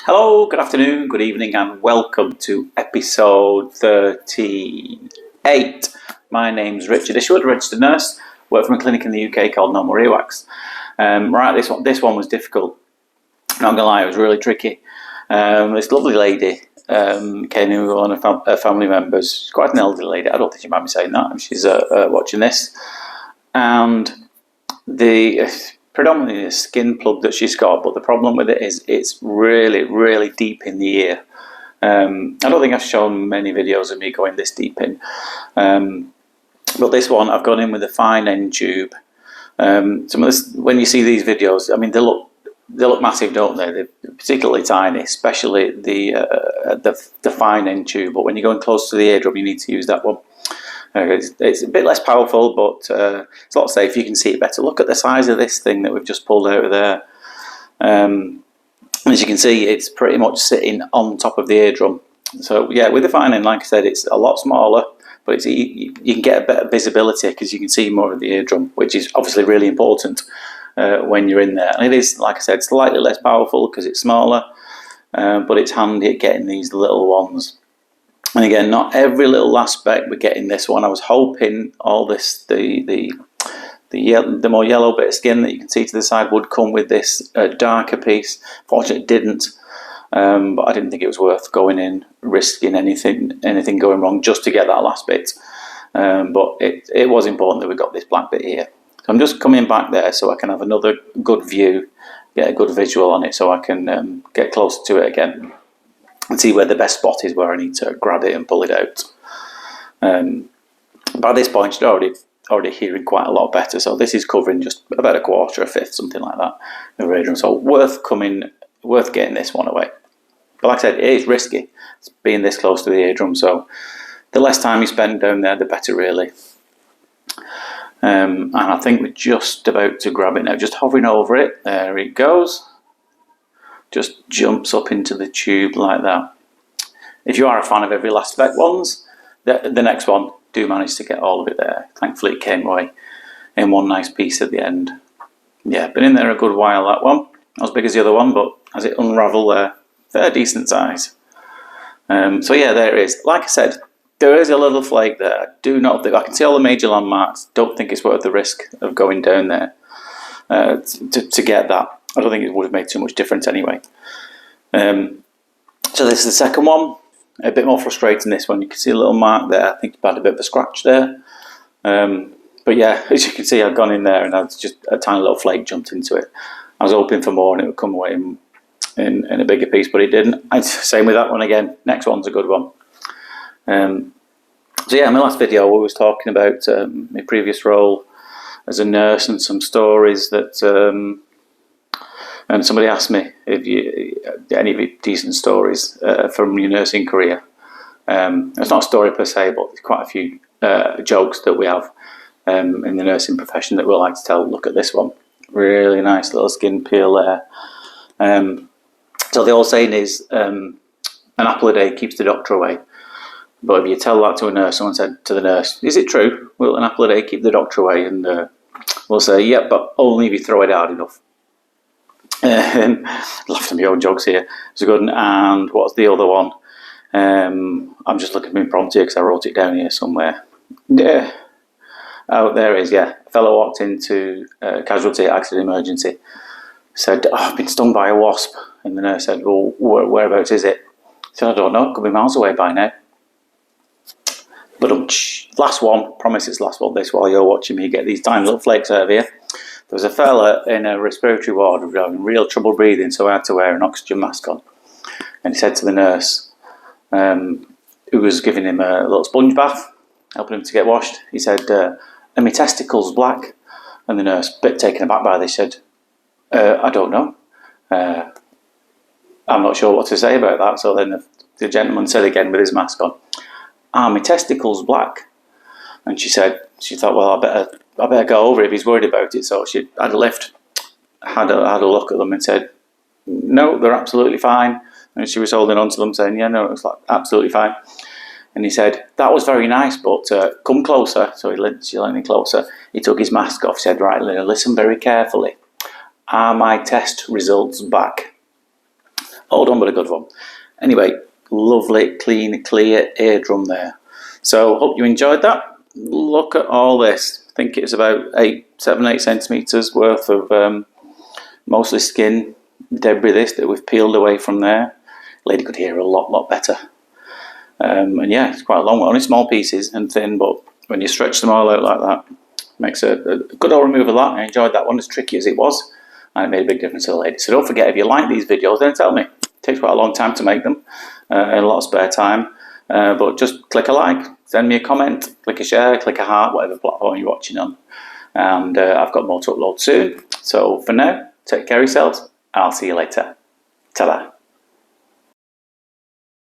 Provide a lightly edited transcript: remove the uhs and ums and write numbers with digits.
Hello, good afternoon, good evening, and welcome to episode 38. My name's Richard Isherwood, registered nurse, work from a clinic in the UK called Normal Earwax. This one was difficult. Not gonna lie, it was really tricky. This lovely lady came in with one of her family members. She's quite an elderly lady. I don't think she might be saying that. She's watching this, and predominantly a skin plug that she's got, but the problem with it is it's really, really deep in the ear. I don't think I've shown many videos of me going this deep in, but this one I've gone in with a fine end tube. When you see these videos, I mean they look massive, don't they? They're particularly tiny, especially the fine end tube. But when you're going close to the eardrum, you need to use that one. It's a bit less powerful, but it's a lot safer. You can see it better. Look at the size of this thing that we've just pulled out of there. As you can see, it's pretty much sitting on top of the eardrum. So yeah, with the fine end, like I said, it's a lot smaller, but you can get a better visibility because you can see more of the eardrum, which is obviously really important when you're in there. And it is, like I said, slightly less powerful because it's smaller, but it's handy at getting these little ones. And again, not every little aspect we're getting this one. I was hoping all this, the more yellow bit of skin that you can see to the side would come with this darker piece. Fortunately, it didn't. But I didn't think it was worth going in, risking anything going wrong just to get that last bit. But it was important that we got this black bit here. So I'm just coming back there so I can have another good view, get a good visual on it, so I can get closer to it again and see where the best spot is where I need to grab it and pull it out. By this point, you're already hearing quite a lot better. So this is covering just about a quarter, a fifth, something like that, of eardrum. So worth getting this one away. But like I said, it is risky. It's being this close to the eardrum. So the less time you spend down there, the better, really. And I think we're just about to grab it now. Just hovering over it. There it goes. Just jumps up into the tube like that. If you are a fan of every last spec ones, the next one do manage to get all of it there. Thankfully it came away in one nice piece at the end. Yeah, been in there a good while, that one. Not as big as the other one, but as it unravelled there, fair decent size. So yeah, there it is. Like I said, there is a little flake there. I can see all the major landmarks. Don't think it's worth the risk of going down there to get that. I don't think it would have made too much difference anyway. So this is the second one. A bit more frustrating, this one. You can see a little mark there. I think you've had a bit of a scratch there. But yeah, as you can see, I've gone in there and I've just a tiny little flake jumped into it. I was hoping for more and it would come away in a bigger piece, but it didn't. Same with that one again. Next one's a good one. So yeah, in my last video we was talking about my previous role as a nurse and some stories that... and somebody asked me if any decent stories from your nursing career. It's not a story per se, but there's quite a few jokes that we have in the nursing profession that we like to tell. Look at this one. Really nice little skin peel there. So the old saying is, an apple a day keeps the doctor away. But if you tell that to a nurse, someone said to the nurse, is it true? Will an apple a day keep the doctor away? And we'll say, yep, but only if you throw it hard enough. Laughed at my own jokes here. It's a good one. And what's the other one? I'm just looking at my impromptu because I wrote it down here somewhere. Yeah. Oh, there it is, yeah. A fellow walked into casualty accident emergency. Said, I've been stung by a wasp. And the nurse said, well, whereabouts is it? He said, I don't know. Could be miles away by now. But last one. Promise it's last one. This while you're watching me get these tiny little flakes out of here. There was a fella in a respiratory ward who was having real trouble breathing, so I had to wear an oxygen mask on. And he said to the nurse, who was giving him a little sponge bath, helping him to get washed, he said, are my testicles black? And the nurse, a bit taken aback by this, said, I don't know. I'm not sure what to say about that. So then the gentleman said again with his mask on, my testicles black? And she thought, well, I better go over it if he's worried about it. So she had a lift, had a look at them and said, no, they're absolutely fine. And she was holding on to them saying, yeah, no, it's like absolutely fine. And he said, that was very nice, but come closer. So she leaned in closer. He took his mask off, said, right, listen very carefully. Are my test results back? Old one, but a good one. Anyway, lovely, clean, clear eardrum there. So hope you enjoyed that. Look at all this. I think it's about 7, 8 centimetres worth of mostly skin debris that we've peeled away from there. Lady could hear a lot better. And yeah, it's quite a long one. Only small pieces and thin, but when you stretch them all out like that, makes a good old remove of that. I enjoyed that one, as tricky as it was, and it made a big difference to the lady. So don't forget, if you like these videos, then tell me. It takes quite a long time to make them, and a lot of spare time. But just click a like, send me a comment, click a share, click a heart, whatever platform you're watching on. And I've got more to upload soon. So for now, take care of yourselves, and I'll see you later. Ta-da.